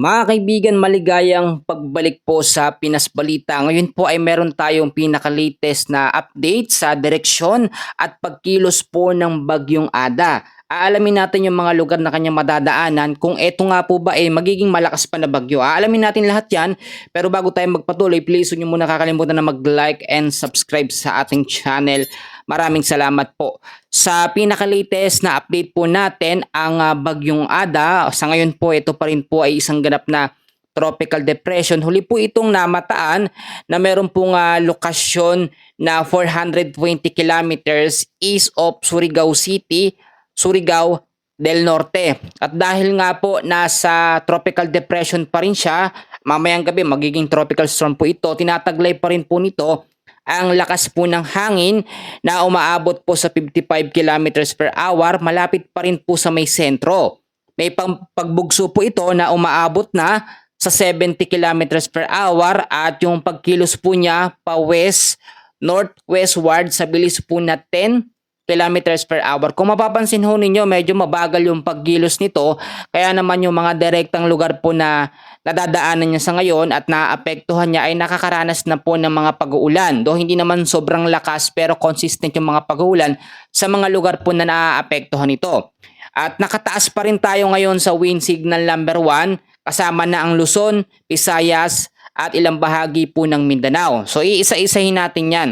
Mga kaibigan, maligayang pagbalik po sa Pinas Balita. Ngayon po ay meron tayong pinaka-latest na update sa direksyon at pagkilos po ng Bagyong Ada. Aalamin natin yung mga lugar na kanyang madadaanan kung eto nga po ba ay magiging malakas pa na bagyo. Aalamin natin lahat yan, pero bago tayo magpatuloy, please huwag niyo muna kakalimutan na mag-like and subscribe sa ating channel. Maraming salamat po. Sa pinaka-latest na update po natin, ang Bagyong Ada, sa ngayon po ito pa rin po ay isang ganap na tropical depression. Huli po itong namataan na meron pong lokasyon na 420 kilometers east of Surigao City, Surigao del Norte. At dahil nga po nasa tropical depression pa rin siya, mamayang gabi magiging tropical storm po ito, tinataglay pa rin po nito ang lakas po ng hangin na umaabot po sa 55 kilometers per hour, malapit pa rin po sa may sentro. May pagbugso po ito na umaabot na sa 70 kilometers per hour at yung pagkilos po niya pa west, northwestward sa bilis po na 10 kilometers per hour. Kung mapapansin ho ninyo, medyo mabagal yung pagkilos nito, kaya naman yung mga direktang lugar po na nadadaanan niya sa ngayon at naapektuhan niya ay nakakaranas na po ng mga pag-uulan. Though hindi naman sobrang lakas pero consistent yung mga pag-uulan sa mga lugar po na naaapektuhan nito. At nakataas pa rin tayo ngayon sa wind signal number 1, kasama na ang Luzon, Visayas at ilang bahagi po ng Mindanao. So iisa-isahin natin yan.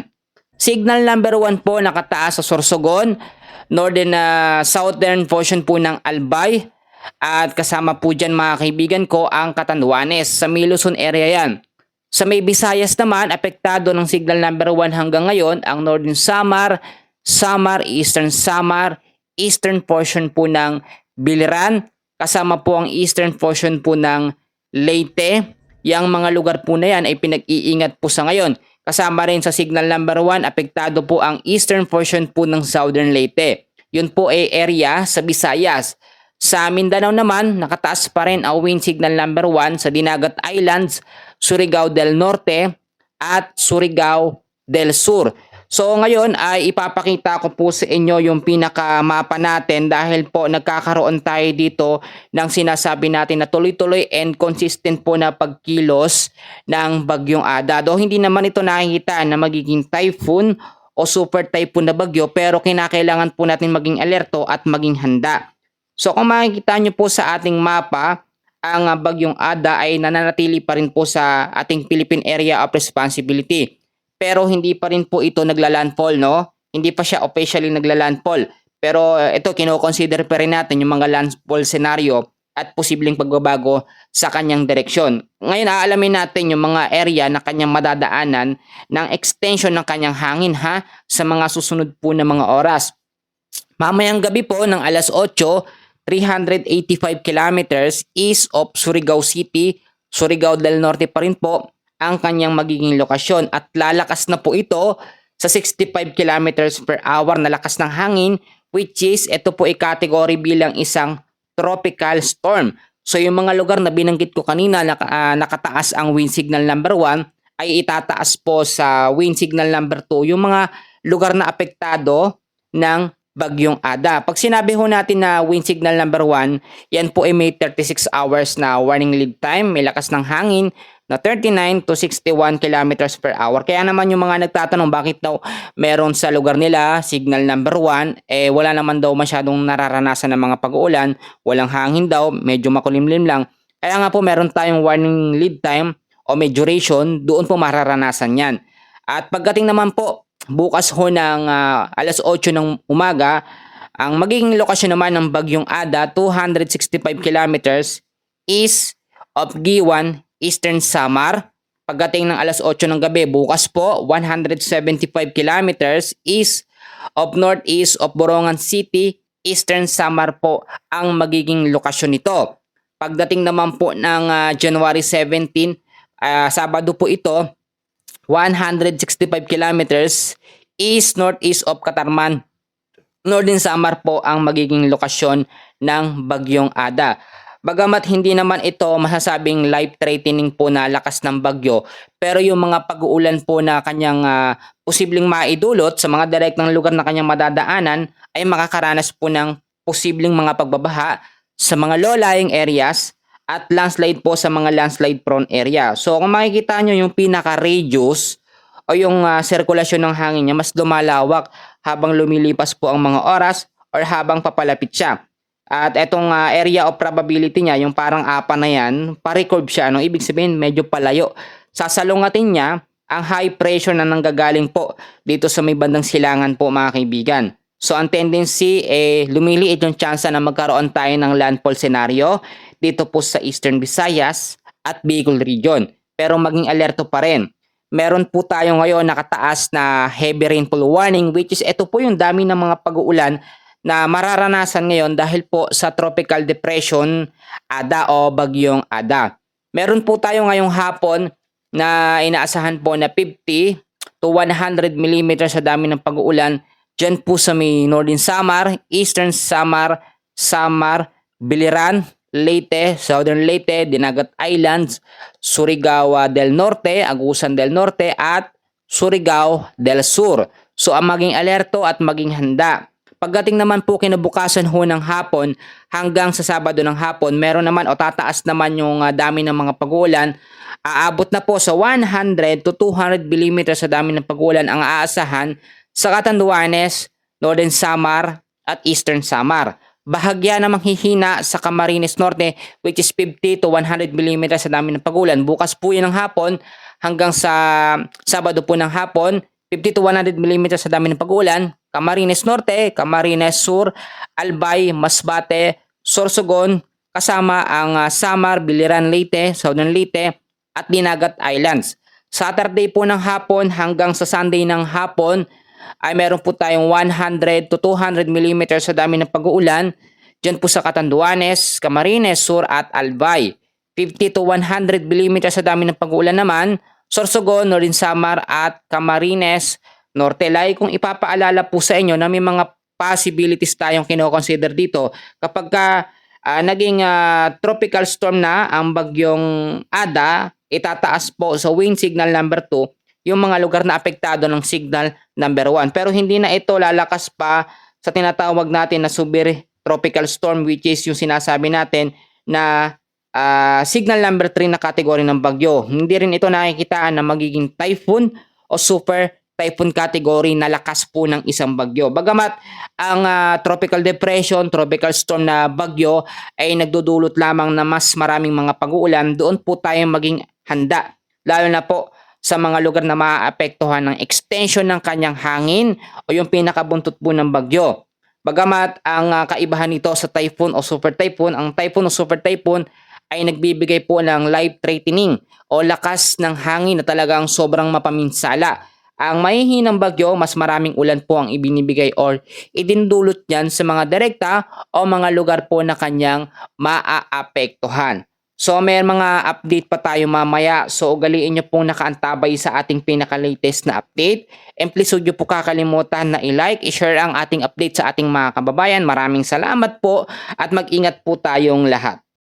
Signal number 1 po nakataas sa Sorsogon, northern southern portion po ng Albay, at kasama po dyan mga kaibigan ko ang Catanduanes, sa Luzon area yan. Sa may Visayas naman, apektado ng signal number 1 hanggang ngayon ang northern Samar, eastern Samar, eastern portion po ng Biliran, kasama po ang eastern portion po ng Leyte. Yang mga lugar po na yan ay pinag-iingat po sa ngayon. Kasama rin sa signal number 1, apektado po ang eastern portion po ng Southern Leyte. Yun po ay area sa Visayas. Sa Mindanao naman, nakataas pa rin ang wind signal number 1 sa Dinagat Islands, Surigao del Norte at Surigao del Sur. So ngayon ay ipapakita ko po sa inyo yung pinakamapa natin dahil po nagkakaroon tayo dito ng sinasabi natin na tuloy-tuloy and consistent po na pagkilos ng Bagyong Ada. Do hindi naman ito nakikita na magiging typhoon o super typhoon na bagyo, pero kinakailangan po natin maging alerto at maging handa. So kung makikita nyo po sa ating mapa, ang Bagyong Ada ay nananatili pa rin po sa ating Philippine Area of Responsibility. Pero hindi pa rin po ito nagla-landfall, no? Hindi pa siya officially nagla-landfall. Pero ito, kino-consider pa rin natin yung mga landfall scenario at posibleng pagbabago sa kanyang direksyon. Ngayon, aalamin natin yung mga area na kanyang madadaanan ng extension ng kanyang hangin sa mga susunod po na mga oras. Mamayang gabi po ng alas 8, 385 kilometers east of Surigao City, Surigao del Norte pa rin po ang kanyang magiging lokasyon at lalakas na po ito sa 65 kilometers per hour na lakas ng hangin, which is ito po ay category bilang isang tropical storm. So yung mga lugar na binanggit ko kanina nakataas ang wind signal number 1 ay itataas po sa wind signal number 2 yung mga lugar na apektado ng Bagyong Ada. Pag sinabi ho natin na wind signal number 1, yan po ay may 36 hours na warning lead time, may lakas ng hangin na 39 to 61 kilometers per hour. Kaya naman yung mga nagtatanong bakit daw meron sa lugar nila signal number 1, wala naman daw masyadong nararanasan ng mga pag-uulan, walang hangin daw, medyo makulimlim lang. Kaya nga po meron tayong warning lead time o may duration, doon po mararanasan yan. At pagdating naman po bukas ho ng alas 8 ng umaga, ang magiging lokasyon naman ng Bagyong Ada, 265 kilometers east of Giwan, Eastern Samar. Pagdating ng alas 8 ng gabi, bukas po, 175 kilometers east of northeast of Borongan City, Eastern Samar po ang magiging lokasyon nito. Pagdating naman po ng January 17, Sabado po ito, 165 kilometers east-northeast of Katarman, Northern Samar po ang magiging lokasyon ng Bagyong Ada. Bagamat hindi naman ito masasabing life-threatening po na lakas ng bagyo, pero yung mga pag-uulan po na kanyang posibleng maidulot sa mga direktang lugar na kanyang madadaanan ay makakaranas po ng posibleng mga pagbabaha sa mga low-lying areas at landslide po sa mga landslide prone area. So kung makikita nyo yung pinaka-radius o yung sirkulasyon ng hangin niya mas lumalawak habang lumilipas po ang mga oras or habang papalapit siya. At etong area of probability niya, yung parang apa na yan, pa-recurve siya. Ibig sabihin medyo palayo. Sasalungatin niya ang high pressure na nanggagaling po dito sa may bandang silangan po mga kaibigan. So ang tendency lumiliit yung chance na magkaroon tayo ng landfall scenario dito po sa Eastern Visayas at Bicol region. Pero maging alerto pa rin. Meron po tayo ngayon nakataas na heavy rainfall warning, which is ito po yung dami ng mga pag-uulan na mararanasan ngayon dahil po sa tropical depression Ada o bagyong Ada. Meron po tayo ngayong hapon na inaasahan po na 50 to 100 mm sa dami ng pag-uulan dyan po sa may Northern Samar, Eastern Samar, Biliran, Leyte, Southern Leyte, Dinagat Islands, Surigao del Norte, Agusan del Norte at Surigao del Sur. So ang maging alerto at maging handa. Pagdating naman po kinabukasan ho ng hapon hanggang sa Sabado ng hapon, meron naman o tataas naman yung dami ng mga pag-uulan. Aabot na po sa 100 to 200 mm sa dami ng pag-uulan ang aasahan sa Catanduanes, Northern Samar at Eastern Samar. Bahagya namang hihina sa Camarines Norte which is 50 to 100 mm sa dami ng pag-uulan. Bukas po yun ng hapon hanggang sa Sabado po ng hapon, 50 to 100 mm sa dami ng pag-uulan. Camarines Norte, Camarines Sur, Albay, Masbate, Sorsogon, kasama ang Samar, Biliran, Leyte, Southern Leyte at Dinagat Islands. Saturday po ng hapon hanggang sa Sunday ng hapon ay meron po tayong 100 to 200 mm sa dami ng pag-uulan dyan po sa Catanduanes, Camarines Sur at Albay. 50 to 100 mm sa dami ng pag-uulan naman, Sorsogon, Northern Samar at Camarines Norte. Lagi kong ipapaalala po sa inyo na may mga possibilities tayong kino-consider dito kapag naging tropical storm na ang bagyong Ada, itataas po sa wind signal number 2 yung mga lugar na apektado ng signal number 1. Pero hindi na ito lalakas pa sa tinatawag natin na severe tropical storm which is yung sinasabi natin na signal number 3 na kategory ng bagyo. Hindi rin ito nakikitaan na magiging typhoon o super typhoon category na lakas po ng isang bagyo. Bagamat ang tropical depression, tropical storm na bagyo ay nagdudulot lamang na mas maraming mga pag-uulan, doon po tayo maging handa. Lalo na po sa mga lugar na maaapektuhan ng extension ng kanyang hangin o yung pinakabuntot po ng bagyo. Bagamat ang kaibahan nito sa typhoon o super typhoon, ang typhoon o super typhoon ay nagbibigay po ng life-threatening o lakas ng hangin na talagang sobrang mapaminsala. Ang mahihinang bagyo, mas maraming ulan po ang ibinibigay or idindulot niyan sa mga direkta o mga lugar po na kanyang maaapektuhan. So may mga update pa tayo mamaya. So ugaliin nyo pong nakaantabay sa ating pinaka-latest na update. And please huwag nyo po kakalimutan na i-like, i-share ang ating update sa ating mga kababayan. Maraming salamat po at mag-ingat po tayong lahat.